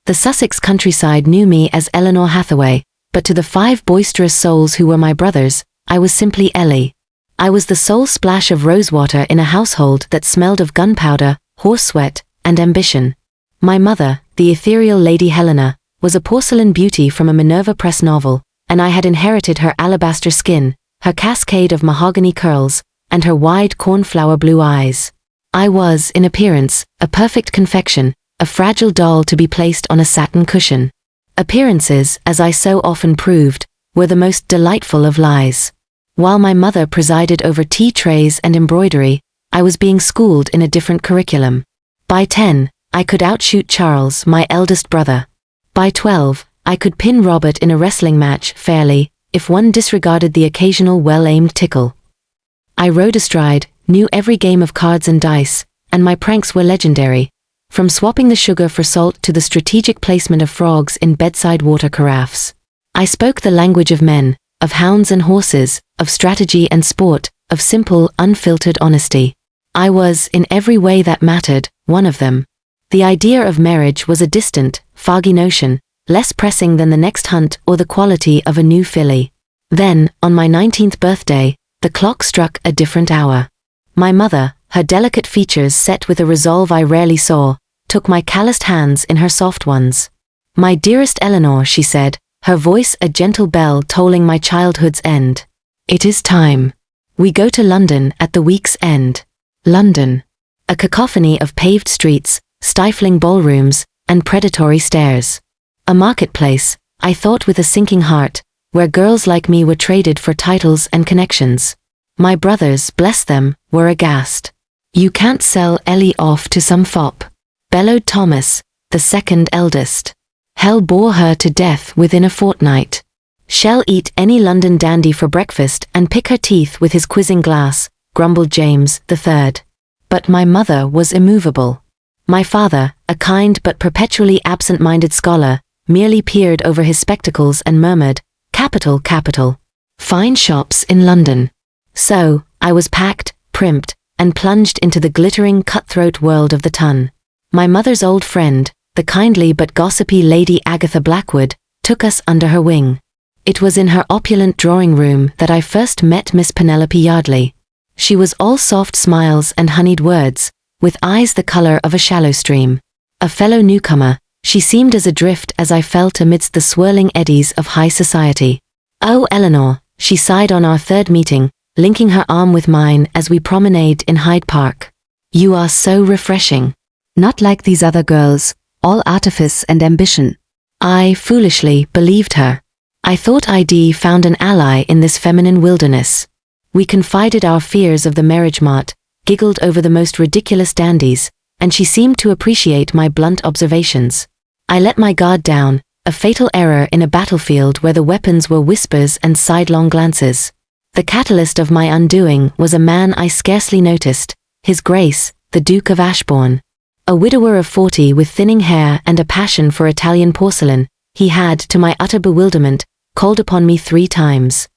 The Sussex countryside knew me as Eleanor Hathaway, but to the 5 boisterous souls who were my brothers, I was simply Ellie. I was the sole splash of rosewater in a household that smelled of gunpowder, horse sweat, and ambition. My mother, the ethereal Lady Helena, was a porcelain beauty from a Minerva Press novel, and I had inherited her alabaster skin, her cascade of mahogany curls, and her wide cornflower blue eyes. I was, in appearance, a perfect confection, a fragile doll to be placed on a satin cushion. Appearances, as I so often proved, were the most delightful of lies. While my mother presided over tea trays and embroidery, I was being schooled in a different curriculum. By 10, I could outshoot Charles, my eldest brother. By 12, I could pin Robert in a wrestling match fairly, if one disregarded the occasional well-aimed tickle. I rode astride, knew every game of cards and dice, and my pranks were legendary, from swapping the sugar for salt to the strategic placement of frogs in bedside water carafes. I spoke the language of men, of hounds and horses, of strategy and sport, of simple, unfiltered honesty. I was, in every way that mattered, one of them. The idea of marriage was a distant, foggy notion, less pressing than the next hunt or the quality of a new filly. Then, on my 19th birthday, the clock struck a different hour. My mother, her delicate features set with a resolve I rarely saw, took my calloused hands in her soft ones. "My dearest Eleanor," she said, her voice a gentle bell tolling my childhood's end. "It is time. We go to London at the week's end." London. A cacophony of paved streets, stifling ballrooms, and predatory stares. A marketplace, I thought with a sinking heart, where girls like me were traded for titles and connections. My brothers, bless them, were aghast. "You can't sell Ellie off to some fop," bellowed Thomas, the second eldest. "Hell bore her to death within a fortnight. Shall eat any London dandy for breakfast and pick her teeth with his quizzing glass," grumbled James, the third. But my mother was immovable. My father, a kind but perpetually absent-minded scholar, merely peered over his spectacles and murmured, "Capital, capital. Fine shops in London." So, I was packed, primped, and plunged into the glittering cutthroat world of the ton. My mother's old friend, the kindly but gossipy Lady Agatha Blackwood, took us under her wing. It was in her opulent drawing room that I first met Miss Penelope Yardley. She was all soft smiles and honeyed words, with eyes the color of a shallow stream. A fellow newcomer, she seemed as adrift as I felt amidst the swirling eddies of high society. "Oh, Eleanor," she sighed on our third meeting, linking her arm with mine as we promenaded in Hyde Park. "You are so refreshing. Not like these other girls, all artifice and ambition." I foolishly believed her. I thought I'd found an ally in this feminine wilderness. We confided our fears of the marriage mart, giggled over the most ridiculous dandies, and she seemed to appreciate my blunt observations. I let my guard down, a fatal error in a battlefield where the weapons were whispers and sidelong glances. The catalyst of my undoing was a man I scarcely noticed, His Grace, the Duke of Ashbourne. A widower of 40 with thinning hair and a passion for Italian porcelain, he had, to my utter bewilderment, called upon me 3 times.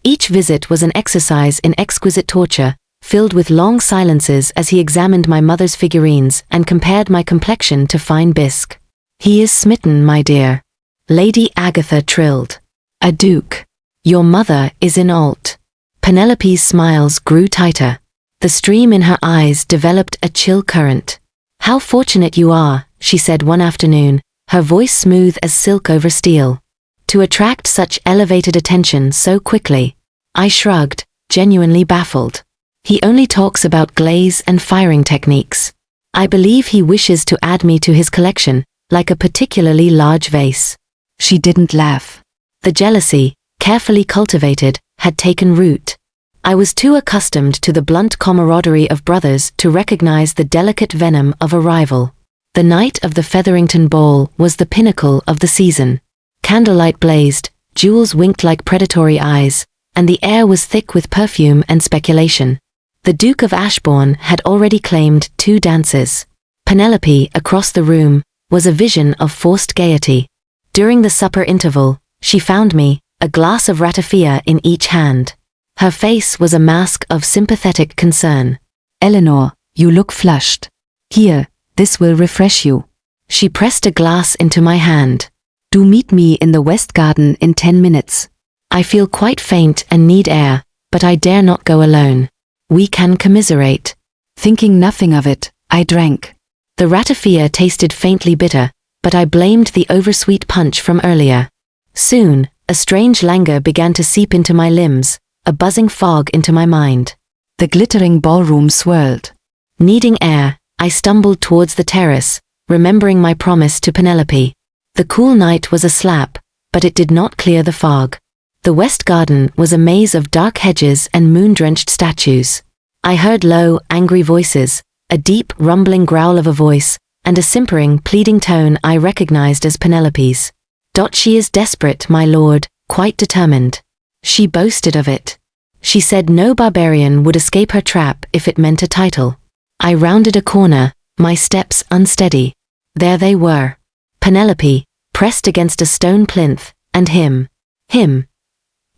Each visit was an exercise in exquisite torture, filled with long silences as he examined my mother's figurines and compared my complexion to fine bisque. "He is smitten, my dear," Lady Agatha trilled. "A duke. Your mother is in alt." Penelope's smiles grew tighter. The stream in her eyes developed a chill current. "How fortunate you are," she said one afternoon, her voice smooth as silk over steel, "to attract such elevated attention so quickly." I shrugged, genuinely baffled. "He only talks about glaze and firing techniques. I believe he wishes to add me to his collection, like a particularly large vase." She didn't laugh. The jealousy, carefully cultivated, had taken root. I was too accustomed to the blunt camaraderie of brothers to recognize the delicate venom of a rival. The night of the Featherington Ball was the pinnacle of the season. Candlelight blazed, jewels winked like predatory eyes, and the air was thick with perfume and speculation. The Duke of Ashbourne had already claimed 2 dances. Penelope, across the room, was a vision of forced gaiety. During the supper interval, she found me, a glass of ratafia in each hand. Her face was a mask of sympathetic concern. "Eleanor, you look flushed. Here, this will refresh you." She pressed a glass into my hand. Do meet me in the West Garden in 10 minutes. I feel quite faint and need air, but I dare not go alone. We can commiserate. Thinking nothing of it, I drank. The ratafia tasted faintly bitter, but I blamed the oversweet punch from earlier. Soon, a strange languor began to seep into my limbs, a buzzing fog into my mind. The glittering ballroom swirled. Needing air, I stumbled towards the terrace, remembering my promise to Penelope. The cool night was a slap, but it did not clear the fog. The West Garden was a maze of dark hedges and moon-drenched statues. I heard low, angry voices, a deep, rumbling growl of a voice, and a simpering, pleading tone I recognized as Penelope's. She is desperate, my lord, quite determined. She boasted of it. She said no barbarian would escape her trap if it meant a title. I rounded a corner, my steps unsteady. There they were. Penelope, pressed against a stone plinth, and him.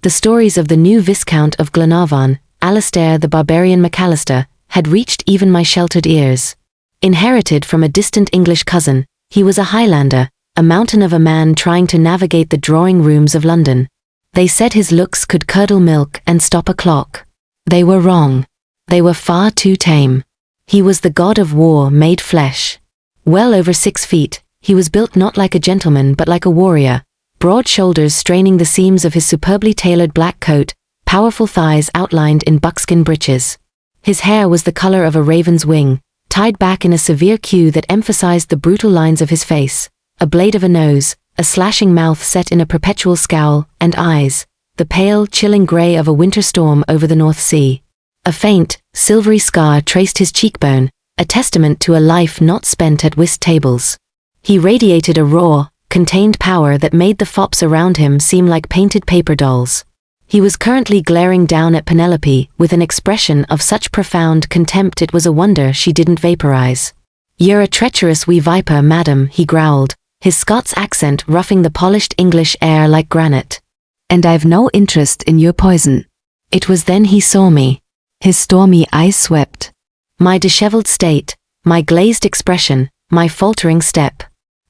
The stories of the new Viscount of Glenarvan, Alastair the Barbarian MacAllister, had reached even my sheltered ears. Inherited from a distant English cousin, he was a Highlander, a mountain of a man trying to navigate the drawing rooms of London. They said his looks could curdle milk and stop a clock. They were wrong. They were far too tame. He was the god of war made flesh. Well over 6 feet, he was built not like a gentleman but like a warrior, broad shoulders straining the seams of his superbly tailored black coat, powerful thighs outlined in buckskin breeches. His hair was the color of a raven's wing, tied back in a severe queue that emphasized the brutal lines of his face, a blade of a nose, a slashing mouth set in a perpetual scowl, and eyes, the pale, chilling gray of a winter storm over the North Sea. A faint, silvery scar traced his cheekbone, a testament to a life not spent at whist tables. He radiated a raw, contained power that made the fops around him seem like painted paper dolls. He was currently glaring down at Penelope with an expression of such profound contempt it was a wonder she didn't vaporize. "You're a treacherous wee viper, madam," he growled, his Scots accent roughing the polished English air like granite. "And I've no interest in your poison." It was then he saw me. His stormy eyes swept. My disheveled state, my glazed expression, my faltering step.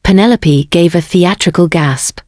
Penelope gave a theatrical gasp.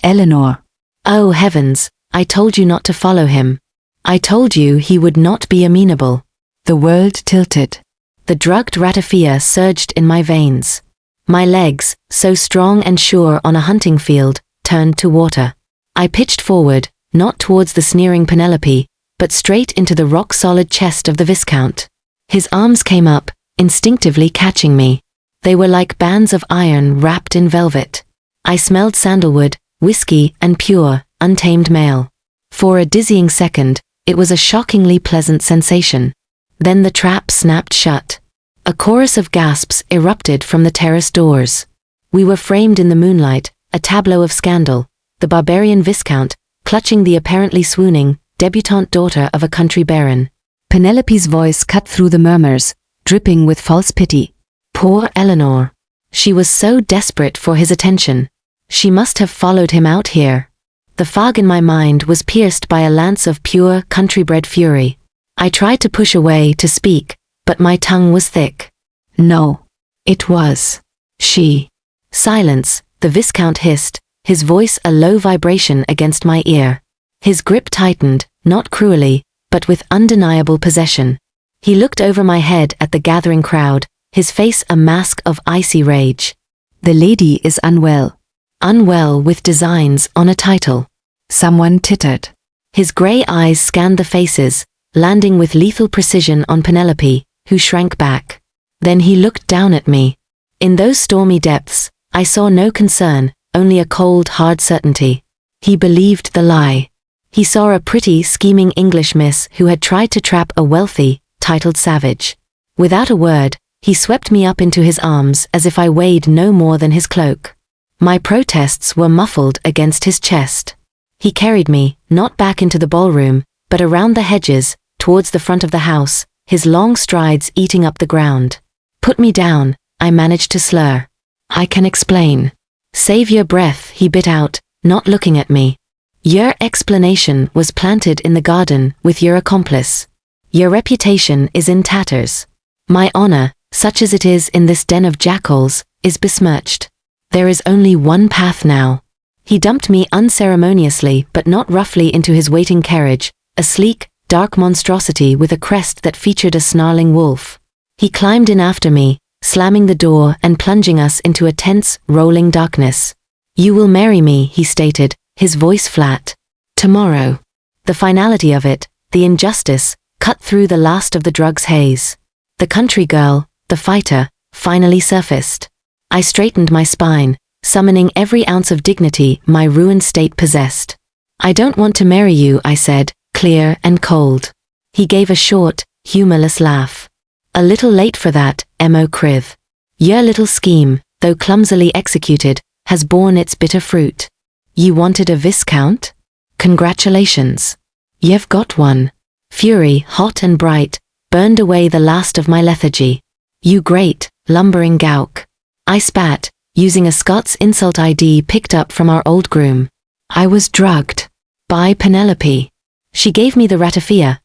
"Eleanor." "Oh heavens, I told you not to follow him. I told you he would not be amenable." The world tilted. The drugged ratafia surged in my veins. My legs, so strong and sure on a hunting field, turned to water. I pitched forward, not towards the sneering Penelope, but straight into the rock-solid chest of the Viscount. His arms came up, instinctively catching me. They were like bands of iron wrapped in velvet. I smelled sandalwood, whiskey, and pure, untamed male. For a dizzying second, it was a shockingly pleasant sensation. Then the trap snapped shut. A chorus of gasps erupted from the terrace doors. We were framed in the moonlight, a tableau of scandal, the barbarian Viscount, clutching the apparently swooning, debutante daughter of a country baron. Penelope's voice cut through the murmurs, dripping with false pity. Poor Eleanor. She was so desperate for his attention. She must have followed him out here. The fog in my mind was pierced by a lance of pure, country-bred fury. I tried to push away to speak, but my tongue was thick. No. It was. She. Silence, the Viscount hissed, his voice a low vibration against my ear. His grip tightened, not cruelly, but with undeniable possession. He looked over my head at the gathering crowd, his face a mask of icy rage. "The lady is unwell." Unwell with designs on a title. Someone tittered. His grey eyes scanned the faces, landing with lethal precision on Penelope, who shrank back. Then he looked down at me. In those stormy depths, I saw no concern, only a cold, hard certainty. He believed the lie. He saw a pretty, scheming English miss who had tried to trap a wealthy, titled savage. Without a word, he swept me up into his arms as if I weighed no more than his cloak. My protests were muffled against his chest. He carried me, not back into the ballroom, but around the hedges, towards the front of the house, his long strides eating up the ground. "Put me down," I managed to slur. "I can explain." "Save your breath," he bit out, not looking at me. "Your explanation was planted in the garden with your accomplice. Your reputation is in tatters. My honor, such as it is in this den of jackals, is besmirched. There is only one path now. He dumped me unceremoniously but not roughly into his waiting carriage, a sleek, dark monstrosity with a crest that featured a snarling wolf. He climbed in after me, slamming the door and plunging us into a tense, rolling darkness. "You will marry me," he stated, his voice flat. "Tomorrow." The finality of it, the injustice, cut through the last of the drug's haze. The country girl, the fighter, finally surfaced. I straightened my spine, summoning every ounce of dignity my ruined state possessed. "I don't want to marry you," I said, clear and cold. He gave a short, humorless laugh. "A little late for that, Mo Criv. Your little scheme, though clumsily executed, has borne its bitter fruit. You wanted a Viscount? Congratulations. You've got one." Fury, hot and bright, burned away the last of my lethargy. "You great, lumbering gowk." I spat, using a Scots insult ID picked up from our old groom. "I was drugged. By Penelope. She gave me the ratafia."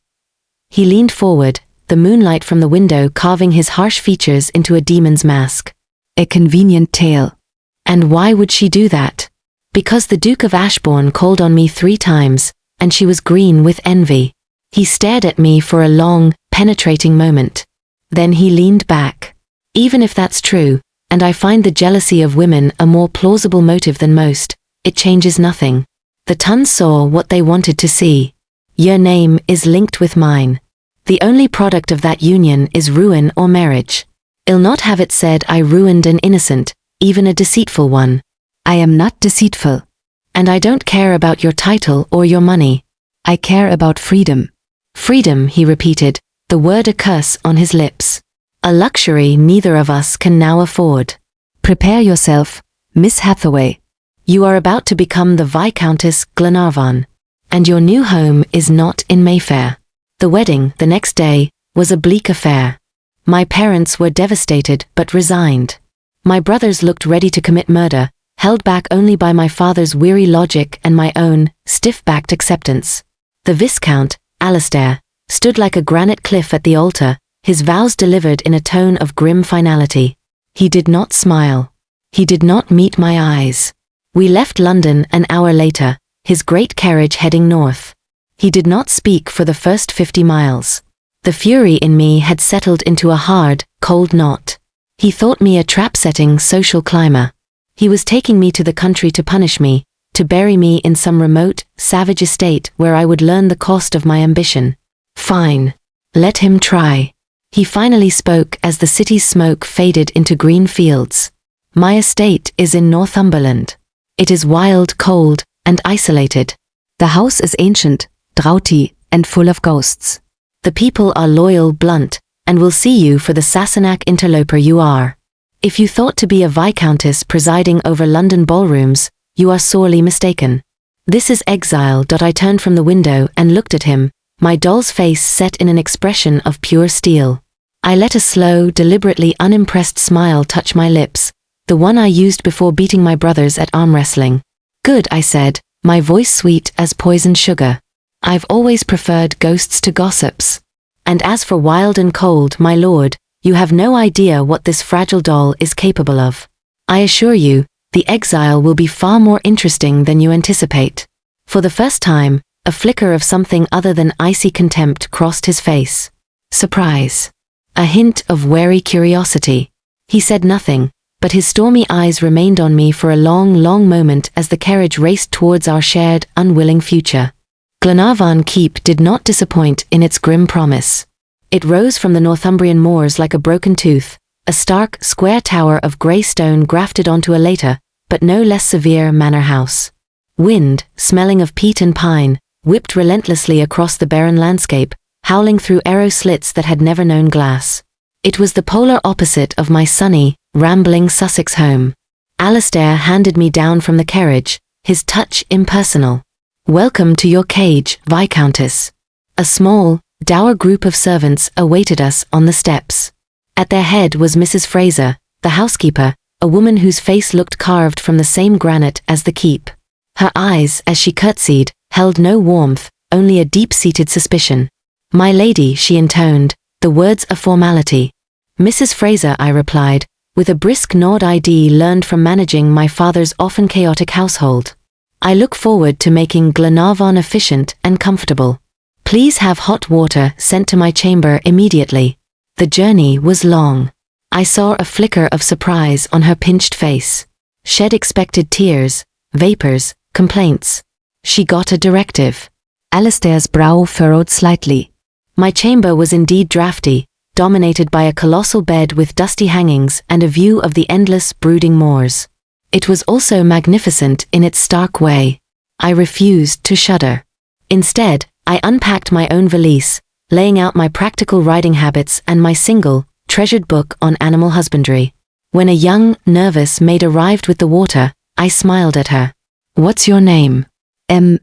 He leaned forward, the moonlight from the window carving his harsh features into a demon's mask. A convenient tale. "And why would she do that?" "Because the Duke of Ashbourne called on me 3 times, and she was green with envy." He stared at me for a long, penetrating moment. Then he leaned back. "Even if that's true, and I find the jealousy of women a more plausible motive than most, it changes nothing. The Tons saw what they wanted to see. Your name is linked with mine. The only product of that union is ruin or marriage. I'll not have it said I ruined an innocent, even a deceitful one." I am not deceitful. "And I don't care about your title or your money. I care about freedom." "Freedom," he repeated, the word a curse on his lips. "A luxury neither of us can now afford." Prepare yourself, Miss Hathaway. You are about to become the Viscountess Glenarvan. And your new home is not in Mayfair. The wedding, the next day, was a bleak affair. My parents were devastated but resigned. My brothers looked ready to commit murder, held back only by my father's weary logic and my own, stiff-backed acceptance. The Viscount, Alastair, stood like a granite cliff at the altar, his vows delivered in a tone of grim finality. He did not smile. He did not meet my eyes. We left London an hour later, his great carriage heading north. He did not speak for the first 50 miles. The fury in me had settled into a hard, cold knot. He thought me a trap-setting social climber. He was taking me to the country to punish me, to bury me in some remote, savage estate where I would learn the cost of my ambition. Fine. Let him try. He finally spoke as the city's smoke faded into green fields. "My estate is in Northumberland. It is wild, cold, and isolated. The house is ancient, draughty, and full of ghosts. The people are loyal, blunt, and will see you for the Sassenach interloper you are. If you thought to be a viscountess presiding over London ballrooms, you are sorely mistaken. This is exile." I turned from the window and looked at him, my doll's face set in an expression of pure steel. I let a slow, deliberately unimpressed smile touch my lips, the one I used before beating my brothers at arm wrestling. "Good," I said, my voice sweet as poisoned sugar. "I've always preferred ghosts to gossips. And as for wild and cold, my lord, you have no idea what this fragile doll is capable of. I assure you, the exile will be far more interesting than you anticipate." For the first time, a flicker of something other than icy contempt crossed his face. Surprise. A hint of wary curiosity. He said nothing, but his stormy eyes remained on me for a long, long moment as the carriage raced towards our shared, unwilling future. Glenarvan Keep did not disappoint in its grim promise. It rose from the Northumbrian moors like a broken tooth, a stark, square tower of grey stone grafted onto a later, but no less severe manor house. Wind, smelling of peat and pine, whipped relentlessly across the barren landscape, howling through arrow slits that had never known glass. It was the polar opposite of my sunny, rambling Sussex home. Alastair handed me down from the carriage, his touch impersonal. "Welcome to your cage, Viscountess." A small, dour group of servants awaited us on the steps. At their head was Mrs. Fraser, the housekeeper, a woman whose face looked carved from the same granite as the keep. Her eyes, as she curtsied, held no warmth, only a deep-seated suspicion. "My lady," she intoned, the words a formality. "Mrs. Fraser," I replied, with a brisk nod ID learned from managing my father's often chaotic household. I look forward to making Glenarvan efficient and comfortable. Please have hot water sent to my chamber immediately. The journey was long. I saw a flicker of surprise on her pinched face. Shed expected tears, vapors, complaints. She got a directive. Alastair's brow furrowed slightly. My chamber was indeed drafty, dominated by a colossal bed with dusty hangings and a view of the endless, brooding moors. It was also magnificent in its stark way. I refused to shudder. Instead, I unpacked my own valise, laying out my practical riding habits and my single, treasured book on animal husbandry. When a young, nervous maid arrived with the water, I smiled at her. What's your name?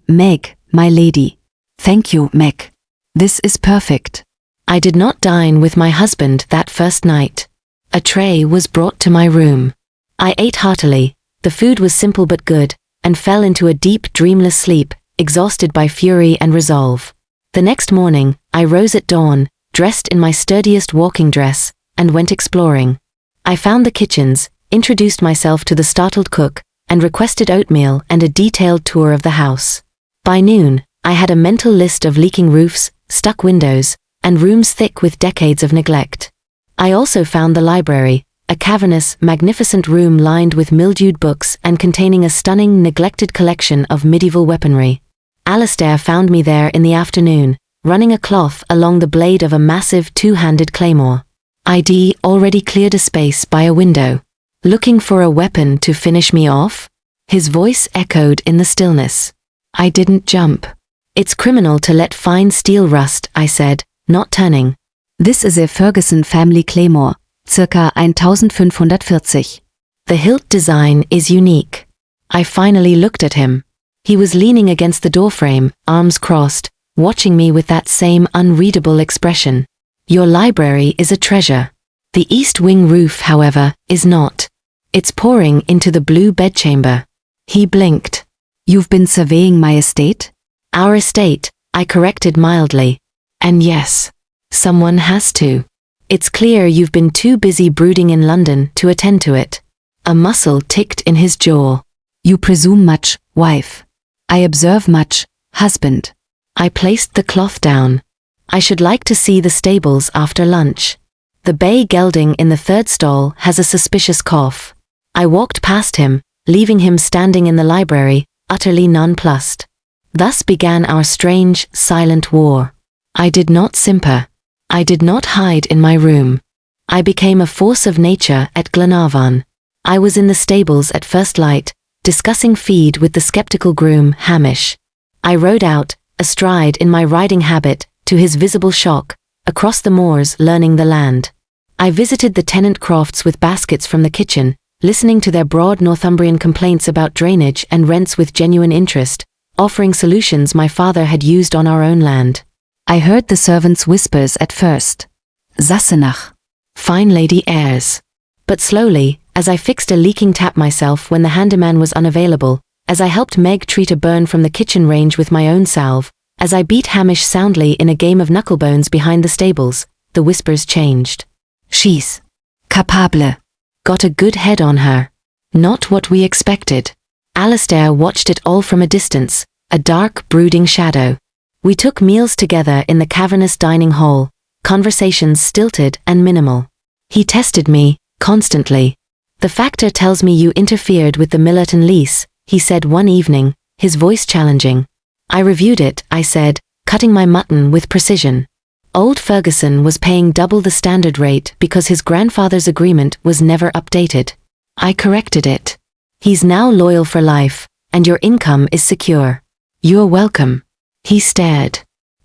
Meg, my lady. Thank you, Meg. This is perfect. I did not dine with my husband that first night. A tray was brought to my room. I ate heartily, the food was simple but good, and fell into a deep, dreamless sleep, exhausted by fury and resolve. The next morning, I rose at dawn, dressed in my sturdiest walking dress, and went exploring. I found the kitchens, introduced myself to the startled cook, and requested oatmeal and a detailed tour of the house. By noon, I had a mental list of leaking roofs, stuck windows, and rooms thick with decades of neglect. I also found the library, a cavernous, magnificent room lined with mildewed books and containing a stunning, neglected collection of medieval weaponry. Alastair found me there in the afternoon, running a cloth along the blade of a massive two-handed claymore. ID already cleared a space by a window. Looking for a weapon to finish me off? His voice echoed in the stillness. I didn't jump. It's criminal to let fine steel rust, I said, not turning. This is a Ferguson family claymore, circa 1540. The hilt design is unique. I finally looked at him. He was leaning against the doorframe, arms crossed, watching me with that same unreadable expression. Your library is a treasure. The east wing roof, however, is not. It's pouring into the blue bedchamber. He blinked. You've been surveying my estate? Our estate, I corrected mildly. And yes, someone has to. It's clear you've been too busy brooding in London to attend to it. A muscle ticked in his jaw. You presume much, wife. I observe much, husband. I placed the cloth down. I should like to see the stables after lunch. The bay gelding in the third stall has a suspicious cough. I walked past him, leaving him standing in the library, utterly nonplussed. Thus began our strange, silent war. I did not simper. I did not hide in my room. I became a force of nature at Glenarvan. I was in the stables at first light, discussing feed with the skeptical groom, Hamish. I rode out, astride in my riding habit, to his visible shock, across the moors learning the land. I visited the tenant crofts with baskets from the kitchen, listening to their broad Northumbrian complaints about drainage and rents with genuine interest, offering solutions my father had used on our own land. I heard the servants' whispers at first. Sassenach. Fine lady airs. But slowly, as I fixed a leaking tap myself when the handyman was unavailable, as I helped Meg treat a burn from the kitchen range with my own salve, as I beat Hamish soundly in a game of knucklebones behind the stables, the whispers changed. She's capable. Got a good head on her. Not what we expected. Alastair watched it all from a distance, a dark, brooding shadow. We took meals together in the cavernous dining hall, conversations stilted and minimal. He tested me, constantly. The factor tells me you interfered with the Millerton lease, he said one evening, his voice challenging. I reviewed it, I said, cutting my mutton with precision. Old Ferguson was paying double the standard rate because his grandfather's agreement was never updated. I corrected it. He's now loyal for life, and your income is secure. You're welcome. He stared.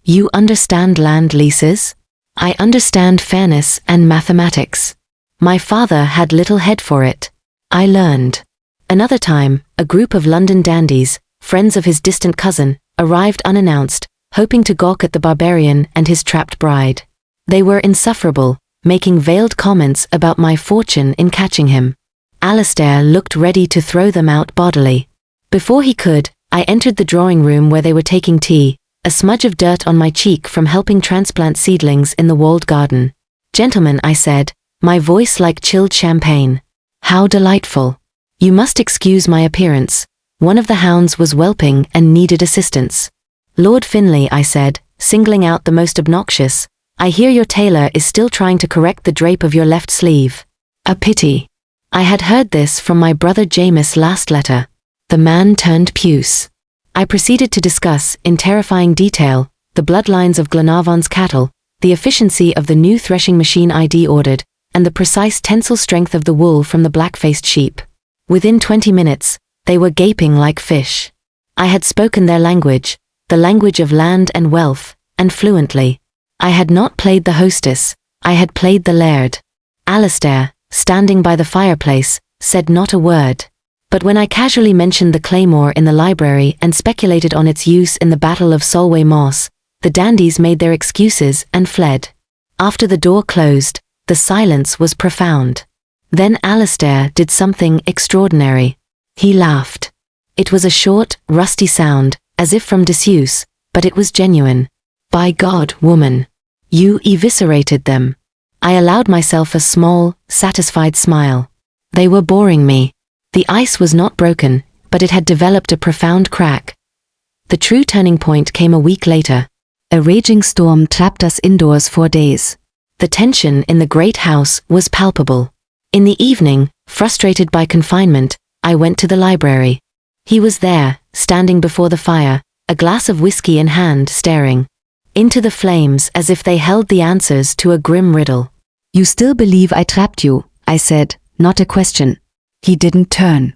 You understand land leases? I understand fairness and mathematics. My father had little head for it. I learned. Another time, a group of London dandies, friends of his distant cousin, arrived unannounced, hoping to gawk at the Barbarian and his trapped bride. They were insufferable, making veiled comments about my fortune in catching him. Alastair looked ready to throw them out bodily. Before he could, I entered the drawing room where they were taking tea, a smudge of dirt on my cheek from helping transplant seedlings in the walled garden. Gentlemen, I said, my voice like chilled champagne. How delightful. You must excuse my appearance. One of the hounds was whelping and needed assistance. Lord Finlay, I said, singling out the most obnoxious, I hear your tailor is still trying to correct the drape of your left sleeve. A pity. I had heard this from my brother Jamis last letter. The man turned puce. I proceeded to discuss, in terrifying detail, the bloodlines of Glenarvan's cattle, the efficiency of the new threshing machine I'd ordered, and the precise tensile strength of the wool from the black-faced sheep. Within 20 minutes, they were gaping like fish. I had spoken their language, the language of land and wealth, and fluently. I had not played the hostess, I had played the laird. Alastair, standing by the fireplace, said not a word. But when I casually mentioned the claymore in the library and speculated on its use in the Battle of Solway Moss, the dandies made their excuses and fled. After the door closed, the silence was profound. Then Alastair did something extraordinary. He laughed. It was a short, rusty sound, as if from disuse, but it was genuine. By God, woman. You eviscerated them. I allowed myself a small, satisfied smile. They were boring me. The ice was not broken, but it had developed a profound crack. The true turning point came a week later. A raging storm trapped us indoors for days. The tension in the great house was palpable. In the evening, frustrated by confinement, I went to the library. He was there, standing before the fire, a glass of whiskey in hand, staring into the flames as if they held the answers to a grim riddle. You still believe I trapped you, I said, not a question. He didn't turn.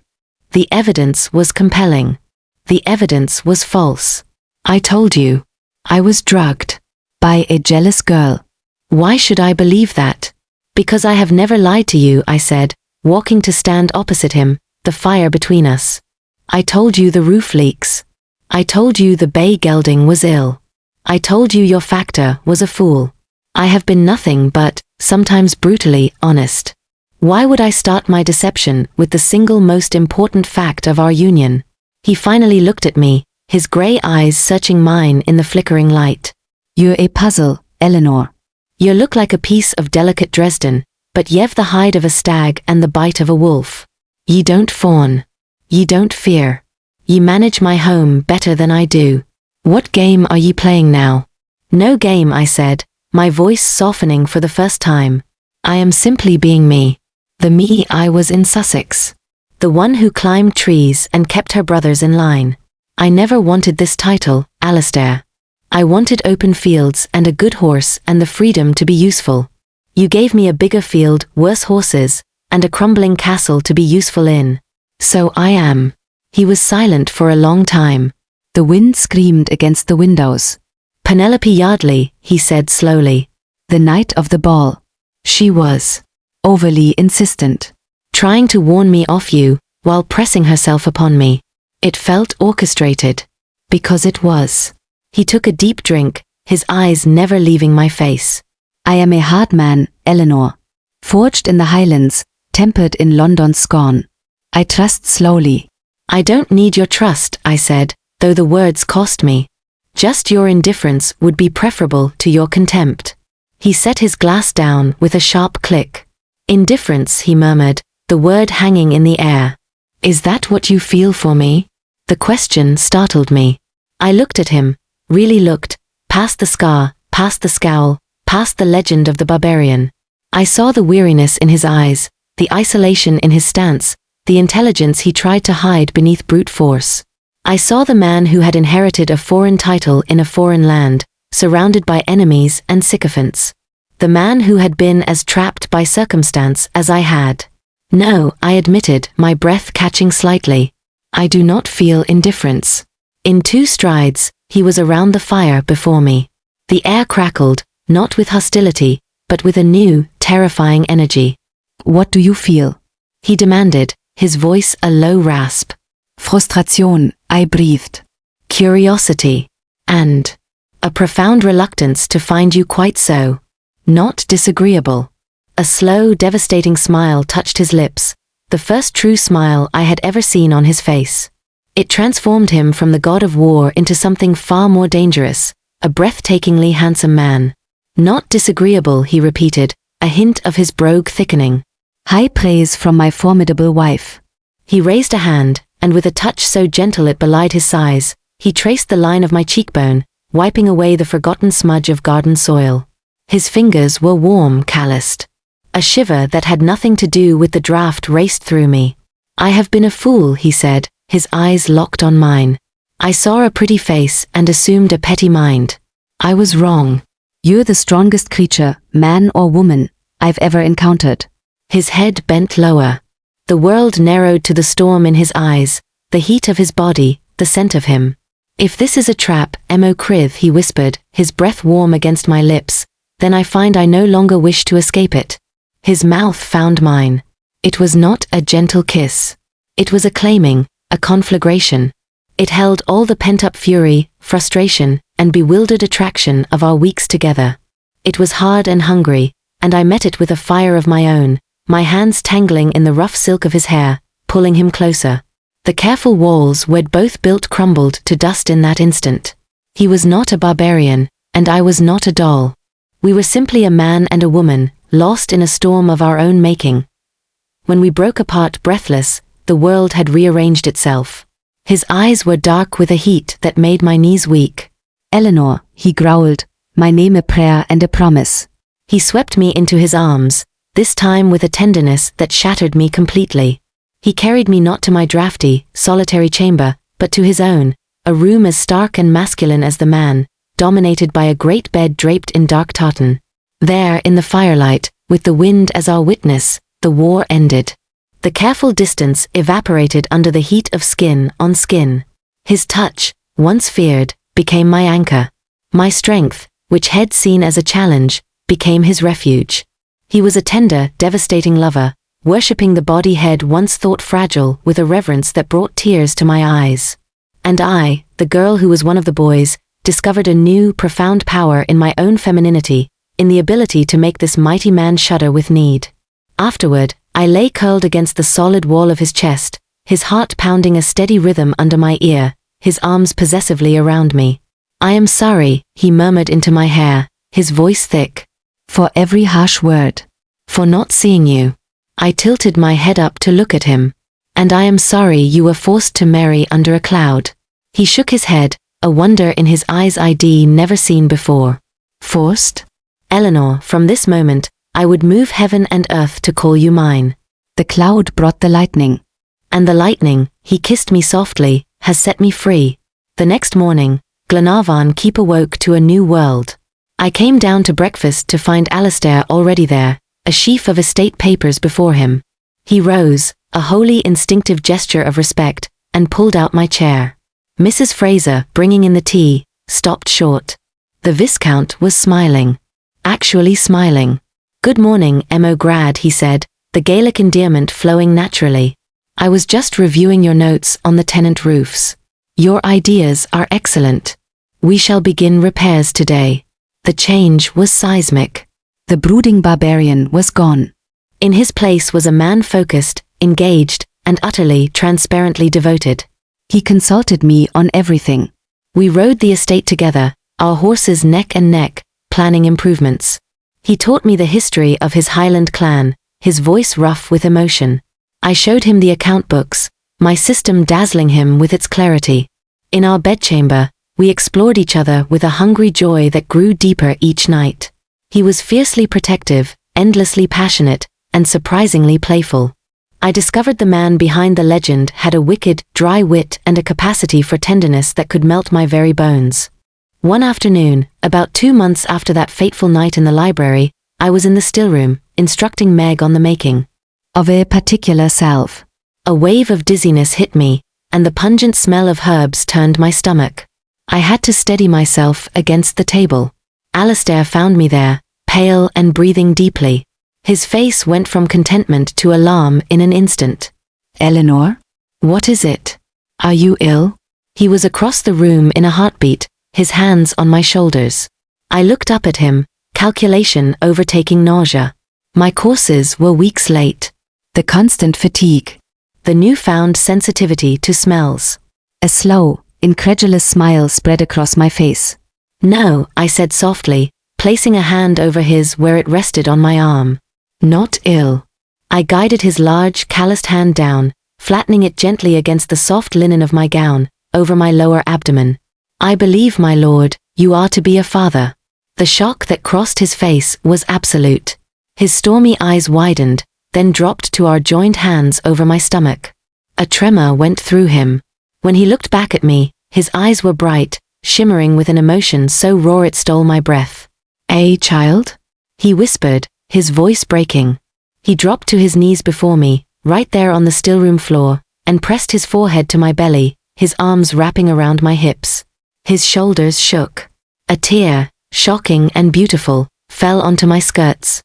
The evidence was compelling. The evidence was false. I told you. I was drugged. By a jealous girl. Why should I believe that? Because I have never lied to you, I said, walking to stand opposite him, the fire between us. I told you the roof leaks. I told you the bay gelding was ill. I told you your factor was a fool. I have been nothing but, sometimes brutally, honest. Why would I start my deception with the single most important fact of our union? He finally looked at me, his grey eyes searching mine in the flickering light. You're a puzzle, Eleanor. You look like a piece of delicate Dresden, but ye've the hide of a stag and the bite of a wolf. Ye don't fawn. Ye don't fear. Ye manage my home better than I do. What game are ye playing now? No game, I said, my voice softening for the first time. I am simply being me. The me I was in Sussex. The one who climbed trees and kept her brothers in line. I never wanted this title, Alastair. I wanted open fields and a good horse and the freedom to be useful. You gave me a bigger field, worse horses, and a crumbling castle to be useful in. So I am. He was silent for a long time. The wind screamed against the windows. Penelope Yardley, he said slowly. The night of the ball. She was. Overly insistent. Trying to warn me off you, while pressing herself upon me. It felt orchestrated. Because it was. He took a deep drink, his eyes never leaving my face. I am a hard man, Eleanor. Forged in the Highlands, tempered in London's scorn. I trust slowly. I don't need your trust, I said, though the words cost me. Just your indifference would be preferable to your contempt. He set his glass down with a sharp click. Indifference, he murmured, the word hanging in the air. Is that what you feel for me? The question startled me. I looked at him, really looked, past the scar, past the scowl, past the legend of the barbarian. I saw the weariness in his eyes, the isolation in his stance, the intelligence he tried to hide beneath brute force. I saw the man who had inherited a foreign title in a foreign land, surrounded by enemies and sycophants. The man who had been as trapped by circumstance as I had. No, I admitted, my breath catching slightly. I do not feel indifference. In 2 strides, he was around the fire before me. The air crackled, not with hostility, but with a new, terrifying energy. What do you feel? He demanded, his voice a low rasp. Frustration, I breathed. Curiosity. And a profound reluctance to find you quite so. Not disagreeable. A slow, devastating smile touched his lips, the first true smile I had ever seen on his face. It transformed him from the god of war into something far more dangerous, a breathtakingly handsome man. Not disagreeable, he repeated, a hint of his brogue thickening. High praise from my formidable wife. He raised a hand, and with a touch so gentle it belied his size, he traced the line of my cheekbone, wiping away the forgotten smudge of garden soil. His fingers were warm, calloused. A shiver that had nothing to do with the draft raced through me. I have been a fool, he said, his eyes locked on mine. I saw a pretty face and assumed a petty mind. I was wrong. You're the strongest creature, man or woman, I've ever encountered. His head bent lower. The world narrowed to the storm in his eyes, the heat of his body, the scent of him. If this is a trap, Emo Crith, he whispered, his breath warm against my lips, then I find I no longer wish to escape it. His mouth found mine. It was not a gentle kiss. It was a claiming, a conflagration. It held all the pent-up fury, frustration, and bewildered attraction of our weeks together. It was hard and hungry, and I met it with a fire of my own, my hands tangling in the rough silk of his hair, pulling him closer. The careful walls we'd both built crumbled to dust in that instant. He was not a barbarian, and I was not a doll. We were simply a man and a woman, lost in a storm of our own making. When we broke apart breathless, the world had rearranged itself. His eyes were dark with a heat that made my knees weak. Eleanor, he growled, my name a prayer and a promise. He swept me into his arms, this time with a tenderness that shattered me completely. He carried me not to my drafty, solitary chamber, but to his own, a room as stark and masculine as the man, dominated by a great bed draped in dark tartan. There, in the firelight, with the wind as our witness, the war ended. The careful distance evaporated under the heat of skin on skin. His touch, once feared, became my anchor. My strength, which had seen as a challenge, became his refuge. He was a tender, devastating lover, worshipping the body head once thought fragile with a reverence that brought tears to my eyes. And I, the girl who was one of the boys, discovered a new, profound power in my own femininity, in the ability to make this mighty man shudder with need. Afterward, I lay curled against the solid wall of his chest, his heart pounding a steady rhythm under my ear, his arms possessively around me. I am sorry, he murmured into my hair, his voice thick. For every harsh word. For not seeing you. I tilted my head up to look at him. And I am sorry you were forced to marry under a cloud. He shook his head, a wonder in his eyes I'd never seen before. Forced? Eleanor, from this moment, I would move heaven and earth to call you mine. The cloud brought the lightning. And the lightning, he kissed me softly, has set me free. The next morning, Glenarvan Keep awoke to a new world. I came down to breakfast to find Alastair already there, a sheaf of estate papers before him. He rose, a wholly instinctive gesture of respect, and pulled out my chair. Mrs. Fraser, bringing in the tea, stopped short. The Viscount was smiling. Actually smiling. Good morning, Emo Grad, he said, the Gaelic endearment flowing naturally. I was just reviewing your notes on the tenant roofs. Your ideas are excellent. We shall begin repairs today. The change was seismic. The brooding barbarian was gone. In his place was a man focused, engaged, and utterly transparently devoted. He consulted me on everything. We rode the estate together, our horses neck and neck, planning improvements. He taught me the history of his Highland clan, his voice rough with emotion. I showed him the account books, my system dazzling him with its clarity. In our bedchamber, we explored each other with a hungry joy that grew deeper each night. He was fiercely protective, endlessly passionate, and surprisingly playful. I discovered the man behind the legend had a wicked, dry wit and a capacity for tenderness that could melt my very bones. One afternoon, about 2 months after that fateful night in the library, I was in the stillroom, instructing Meg on the making of a particular salve. A wave of dizziness hit me, and the pungent smell of herbs turned my stomach. I had to steady myself against the table. Alastair found me there, pale and breathing deeply. His face went from contentment to alarm in an instant. Eleanor? What is it? Are you ill? He was across the room in a heartbeat, his hands on my shoulders. I looked up at him, calculation overtaking nausea. My courses were weeks late. The constant fatigue. The newfound sensitivity to smells. A slow, incredulous smile spread across my face. No, I said softly, placing a hand over his where it rested on my arm. Not ill. I guided his large, calloused hand down, flattening it gently against the soft linen of my gown, over my lower abdomen. I believe, my lord, you are to be a father. The shock that crossed his face was absolute. His stormy eyes widened, then dropped to our joined hands over my stomach. A tremor went through him. When he looked back at me, his eyes were bright, shimmering with an emotion so raw it stole my breath. Child? He whispered, his voice breaking. He dropped to his knees before me, right there on the stillroom floor, and pressed his forehead to my belly, his arms wrapping around my hips. His shoulders shook. A tear, shocking and beautiful, fell onto my skirts.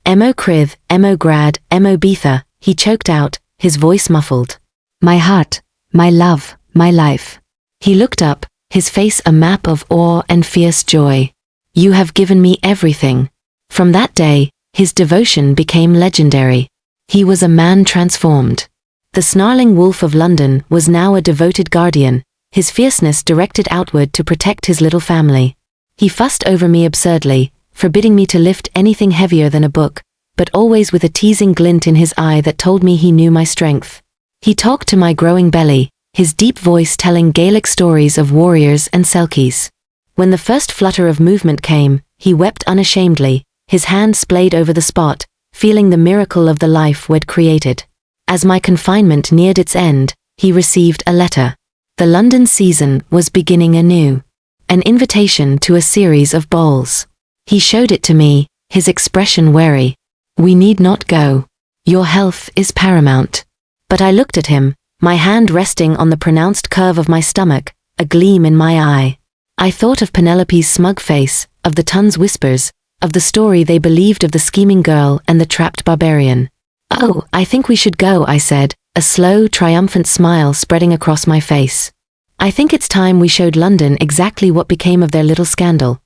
Emo Crith, Emo Grad, Emo Betha, he choked out, his voice muffled. My heart, my love, my life. He looked up, his face a map of awe and fierce joy. You have given me everything. From that day, his devotion became legendary. He was a man transformed. The snarling wolf of London was now a devoted guardian, his fierceness directed outward to protect his little family. He fussed over me absurdly, forbidding me to lift anything heavier than a book, but always with a teasing glint in his eye that told me he knew my strength. He talked to my growing belly, his deep voice telling Gaelic stories of warriors and selkies. When the first flutter of movement came, he wept unashamedly, his hand splayed over the spot, feeling the miracle of the life we'd created. As my confinement neared its end, he received a letter. The London season was beginning anew. An invitation to a series of balls. He showed it to me, his expression wary. We need not go. Your health is paramount. But I looked at him, my hand resting on the pronounced curve of my stomach, a gleam in my eye. I thought of Penelope's smug face, of the ton's whispers, of the story they believed of the scheming girl and the trapped barbarian. Oh, I think we should go, I said, a slow, triumphant smile spreading across my face. I think it's time we showed London exactly what became of their little scandal.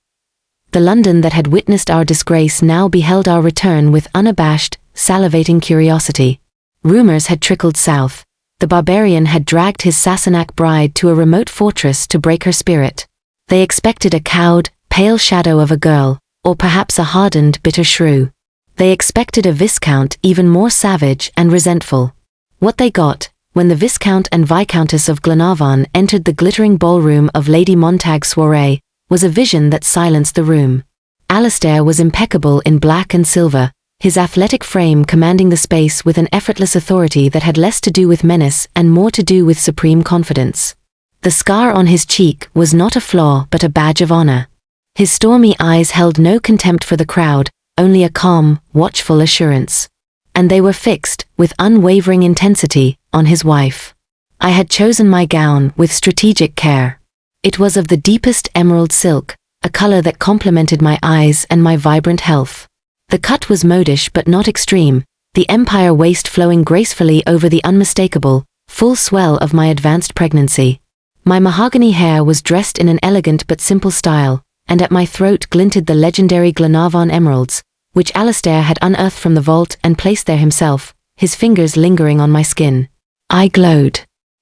The London that had witnessed our disgrace now beheld our return with unabashed, salivating curiosity. Rumors had trickled south. The barbarian had dragged his Sassenach bride to a remote fortress to break her spirit. They expected a cowed, pale shadow of a girl, or perhaps a hardened, bitter shrew. They expected a Viscount even more savage and resentful. What they got, when the Viscount and Viscountess of Glenarvan entered the glittering ballroom of Lady Montag's soiree, was a vision that silenced the room. Alastair was impeccable in black and silver, his athletic frame commanding the space with an effortless authority that had less to do with menace and more to do with supreme confidence. The scar on his cheek was not a flaw but a badge of honor. His stormy eyes held no contempt for the crowd, only a calm, watchful assurance. And they were fixed, with unwavering intensity, on his wife. I had chosen my gown with strategic care. It was of the deepest emerald silk, a color that complemented my eyes and my vibrant health. The cut was modish but not extreme, the empire waist flowing gracefully over the unmistakable, full swell of my advanced pregnancy. My mahogany hair was dressed in an elegant but simple style, and at my throat glinted the legendary Glenarvan emeralds, which Alastair had unearthed from the vault and placed there himself, his fingers lingering on my skin. I glowed.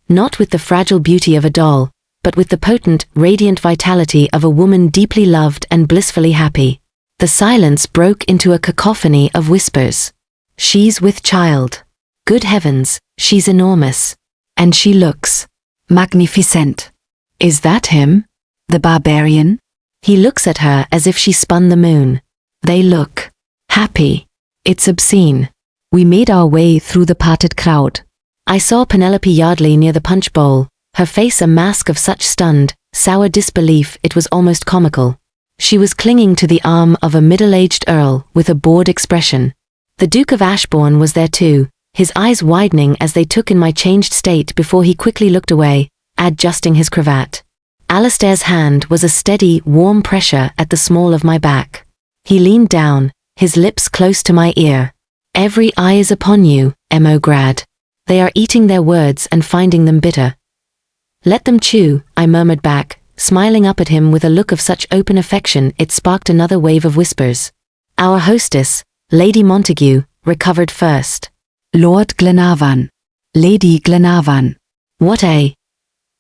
Not with the fragile beauty of a doll, but with the potent, radiant vitality of a woman deeply loved and blissfully happy. The silence broke into a cacophony of whispers. She's with child. Good heavens, she's enormous. And she looks magnificent. Is that him? The barbarian? He looks at her as if she spun the moon. They look happy. It's obscene. We made our way through the parted crowd. I saw Penelope Yardley near the punch bowl, her face a mask of such stunned, sour disbelief it was almost comical. She was clinging to the arm of a middle-aged earl with a bored expression. The Duke of Ashbourne was there too, his eyes widening as they took in my changed state before he quickly looked away, adjusting his cravat. Alastair's hand was a steady, warm pressure at the small of my back. He leaned down, his lips close to my ear. Every eye is upon you, Emo Grad. They are eating their words and finding them bitter. Let them chew, I murmured back, smiling up at him with a look of such open affection it sparked another wave of whispers. Our hostess, Lady Montague, recovered first. Lord Glenarvan. Lady Glenarvan. What a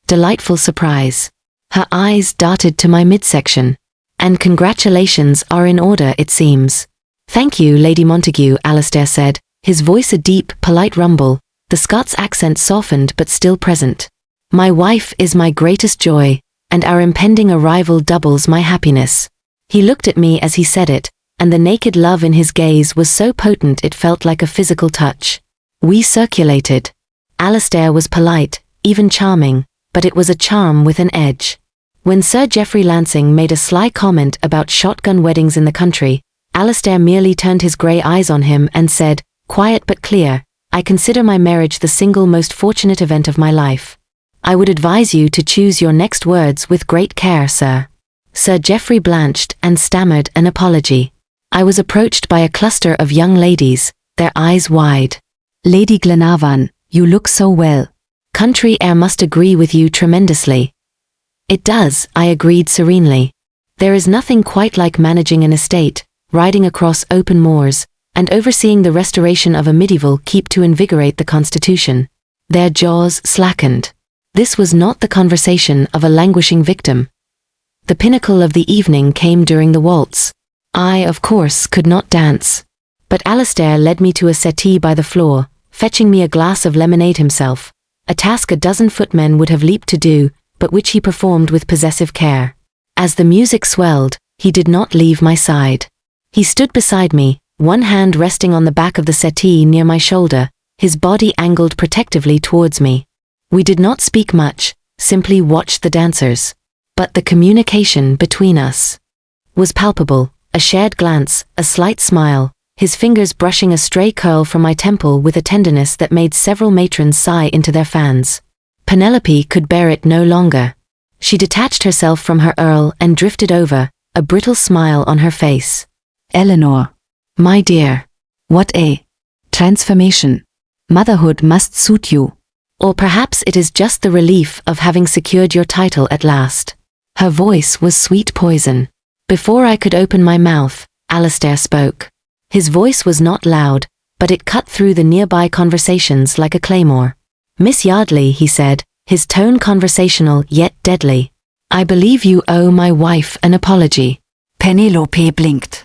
delightful surprise. Her eyes darted to my midsection. And congratulations are in order, it seems. Thank you, Lady Montague, Alastair said, his voice a deep, polite rumble, the Scots accent softened but still present. My wife is my greatest joy, and our impending arrival doubles my happiness. He looked at me as he said it, and the naked love in his gaze was so potent it felt like a physical touch. We circulated. Alastair was polite, even charming, but it was a charm with an edge. When Sir Geoffrey Lansing made a sly comment about shotgun weddings in the country, Alastair merely turned his grey eyes on him and said, quiet but clear, I consider my marriage the single most fortunate event of my life. I would advise you to choose your next words with great care, sir. Sir Geoffrey blanched and stammered an apology. I was approached by a cluster of young ladies, their eyes wide. Lady Glenarvan, you look so well. Country air must agree with you tremendously. It does, I agreed serenely. There is nothing quite like managing an estate, riding across open moors, and overseeing the restoration of a medieval keep to invigorate the constitution. Their jaws slackened. This was not the conversation of a languishing victim. The pinnacle of the evening came during the waltz. I, of course, could not dance. But Alastair led me to a settee by the floor, fetching me a glass of lemonade himself, a task a dozen footmen would have leaped to do, but which he performed with possessive care. As the music swelled, he did not leave my side. He stood beside me, one hand resting on the back of the settee near my shoulder, his body angled protectively towards me. We did not speak much, simply watched the dancers. But the communication between us was palpable, a shared glance, a slight smile, his fingers brushing a stray curl from my temple with a tenderness that made several matrons sigh into their fans. Penelope could bear it no longer. She detached herself from her earl and drifted over, a brittle smile on her face. Eleanor. My dear. What a transformation. Motherhood must suit you. Or perhaps it is just the relief of having secured your title at last. Her voice was sweet poison. Before I could open my mouth, Alastair spoke. His voice was not loud, but it cut through the nearby conversations like a claymore. Miss Yardley, he said, his tone conversational yet deadly. I believe you owe my wife an apology. Penelope blinked.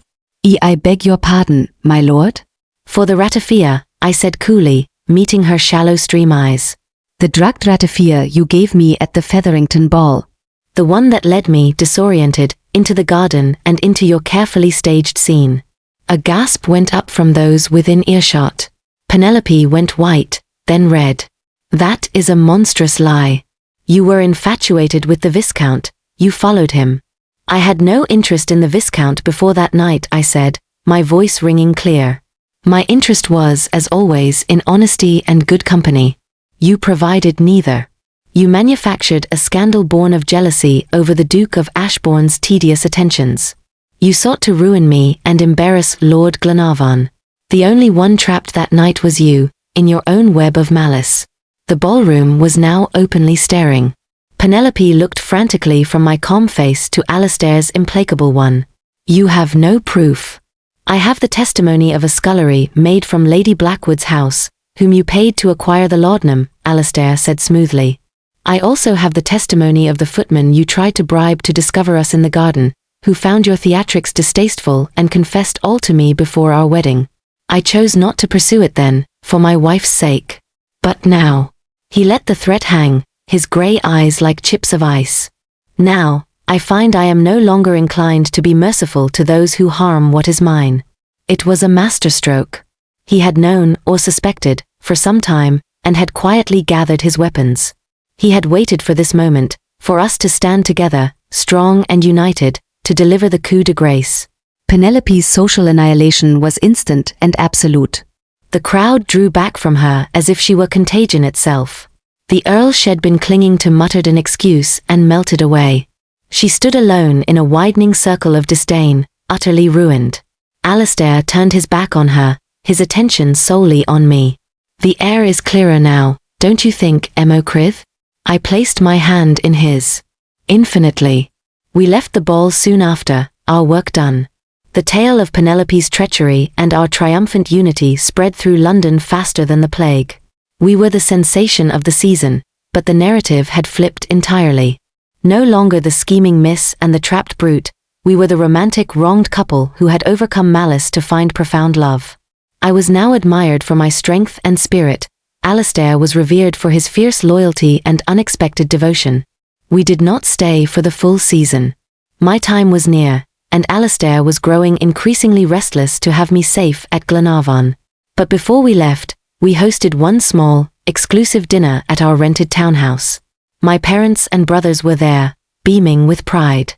I beg your pardon, my lord? For the ratafia, I said coolly, meeting her shallow stream eyes. The drugged ratafia you gave me at the Featherington ball. The one that led me, disoriented, into the garden and into your carefully staged scene. A gasp went up from those within earshot. Penelope went white, then red. That is a monstrous lie. You were infatuated with the Viscount, you followed him. I had no interest in the Viscount before that night, I said, my voice ringing clear. My interest was, as always, in honesty and good company. You provided neither. You manufactured a scandal born of jealousy over the Duke of Ashbourne's tedious attentions. You sought to ruin me and embarrass Lord Glenarvan. The only one trapped that night was you, in your own web of malice. The ballroom was now openly staring. Penelope looked frantically from my calm face to Alastair's implacable one. You have no proof. I have the testimony of a scullery maid from Lady Blackwood's house, whom you paid to acquire the laudanum, Alastair said smoothly. I also have the testimony of the footman you tried to bribe to discover us in the garden, who found your theatrics distasteful and confessed all to me before our wedding. I chose not to pursue it then, for my wife's sake. But now. He let the threat hang, his grey eyes like chips of ice. Now, I find I am no longer inclined to be merciful to those who harm what is mine. It was a masterstroke. He had known, or suspected, for some time, and had quietly gathered his weapons. He had waited for this moment, for us to stand together, strong and united, to deliver the coup de grace. Penelope's social annihilation was instant and absolute. The crowd drew back from her as if she were contagion itself. The Earl shed been clinging to muttered an excuse and melted away. She stood alone in a widening circle of disdain, utterly ruined. Alastair turned his back on her, his attention solely on me. The air is clearer now, don't you think, Mo Crith? I placed my hand in his. Infinitely. We left the ball soon after, our work done. The tale of Penelope's treachery and our triumphant unity spread through London faster than the plague. We were the sensation of the season, but the narrative had flipped entirely. No longer the scheming miss and the trapped brute, We were the romantic wronged couple who had overcome malice to find profound love. I was now admired for my strength and spirit. Alastair was revered for his fierce loyalty and unexpected devotion. We did not stay for the full season. My time was near, and Alastair was growing increasingly restless to have me safe at Glenarvan. But before we left, we hosted one small, exclusive dinner at our rented townhouse. My parents and brothers were there, beaming with pride.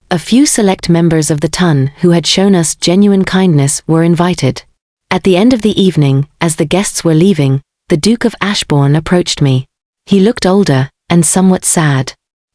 A few select members of the ton who had shown us genuine kindness were invited. At the end of the evening, as the guests were leaving, the Duke of Ashbourne approached me. He looked older and somewhat sad.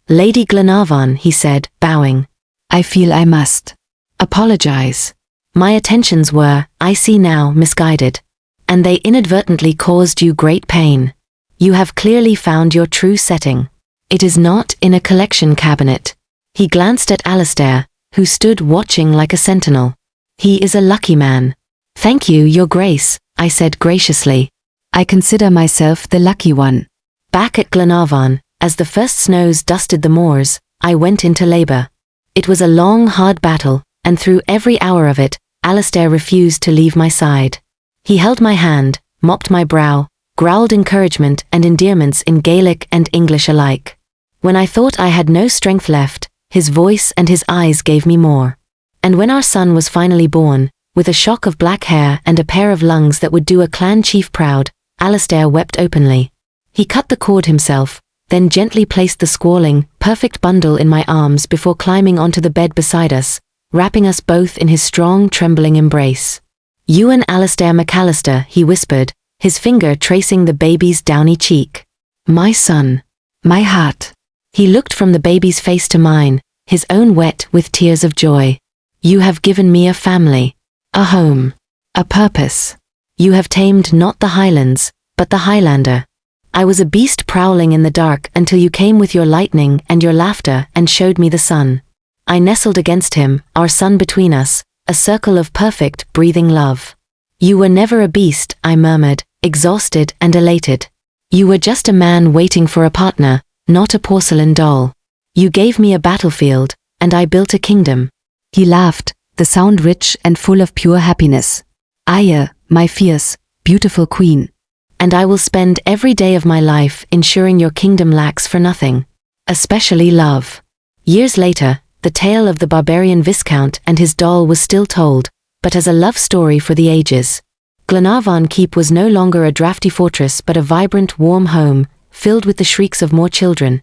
"Lady Glenarvan," he said, bowing. "I feel I must apologize. My attentions were, I see now, misguided. And they inadvertently caused you great pain. You have clearly found your true setting. It is not in a collection cabinet." He glanced at Alastair, who stood watching like a sentinel. "He is a lucky man." "Thank you, Your Grace," I said graciously. "I consider myself the lucky one." Back at Glenarvan, as the first snows dusted the moors, I went into labor. It was a long, hard battle, and through every hour of it, Alastair refused to leave my side. He held my hand, mopped my brow, growled encouragement and endearments in Gaelic and English alike. When I thought I had no strength left, his voice and his eyes gave me more. And when our son was finally born, with a shock of black hair and a pair of lungs that would do a clan chief proud, Alastair wept openly. He cut the cord himself, then gently placed the squalling, perfect bundle in my arms before climbing onto the bed beside us, wrapping us both in his strong, trembling embrace. "Ewan Alastair MacAllister," he whispered, his finger tracing the baby's downy cheek. "My son. My heart." He looked from the baby's face to mine, his own wet with tears of joy. "You have given me a family. A home. A purpose. You have tamed not the Highlands, but the Highlander. I was a beast prowling in the dark until you came with your lightning and your laughter and showed me the sun. I nestled against him, our son between us, a circle of perfect, breathing love. You were never a beast," I murmured, exhausted and elated. "You were just a man waiting for a partner, not a porcelain doll. You gave me a battlefield, and I built a kingdom." He laughed, the sound rich and full of pure happiness. "Aye, my fierce, beautiful queen. And I will spend every day of my life ensuring your kingdom lacks for nothing. Especially love." Years later, the tale of the Barbarian Viscount and his doll was still told, but as a love story for the ages. Glenarvan Keep was no longer a drafty fortress but a vibrant, warm home, filled with the shrieks of more children.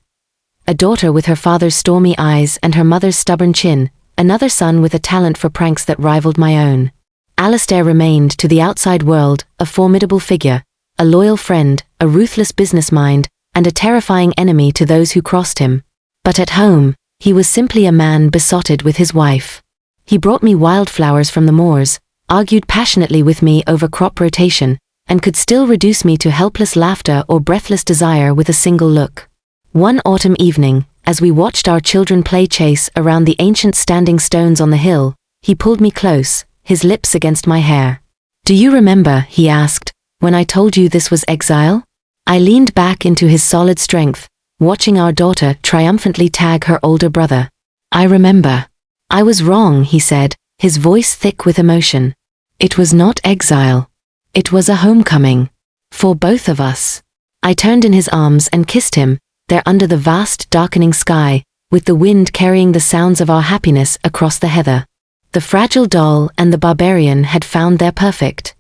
A daughter with her father's stormy eyes and her mother's stubborn chin, another son with a talent for pranks that rivaled my own. Alastair remained to the outside world a formidable figure, a loyal friend, a ruthless business mind, and a terrifying enemy to those who crossed him. But at home, he was simply a man besotted with his wife. He brought me wildflowers from the moors, argued passionately with me over crop rotation, and could still reduce me to helpless laughter or breathless desire with a single look. One autumn evening, as we watched our children play chase around the ancient standing stones on the hill, he pulled me close, his lips against my hair. "Do you remember," he asked, "when I told you this was exile?" I leaned back into his solid strength, watching our daughter triumphantly tag her older brother. "I remember." "I was wrong," he said, his voice thick with emotion. "It was not exile. It was a homecoming. For both of us." I turned in his arms and kissed him, there under the vast, darkening sky, with the wind carrying the sounds of our happiness across the heather. The fragile doll and the barbarian had found their perfect,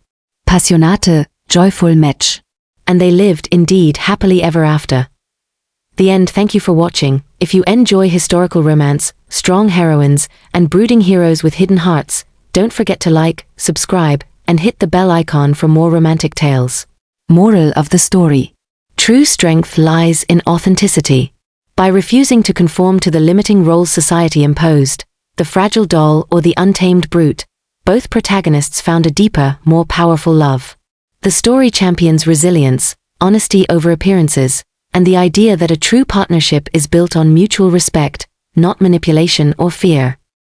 passionate, joyful match. And they lived indeed happily ever after. The end. Thank you for watching. If you enjoy historical romance, strong heroines, and brooding heroes with hidden hearts, don't forget to like, subscribe, and hit the bell icon for more romantic tales. Moral of the story. True strength lies in authenticity. By refusing to conform to the limiting roles society imposed, the fragile doll or the untamed brute, both protagonists found a deeper, more powerful love. The story champions resilience, honesty over appearances, and the idea that a true partnership is built on mutual respect, not manipulation or fear.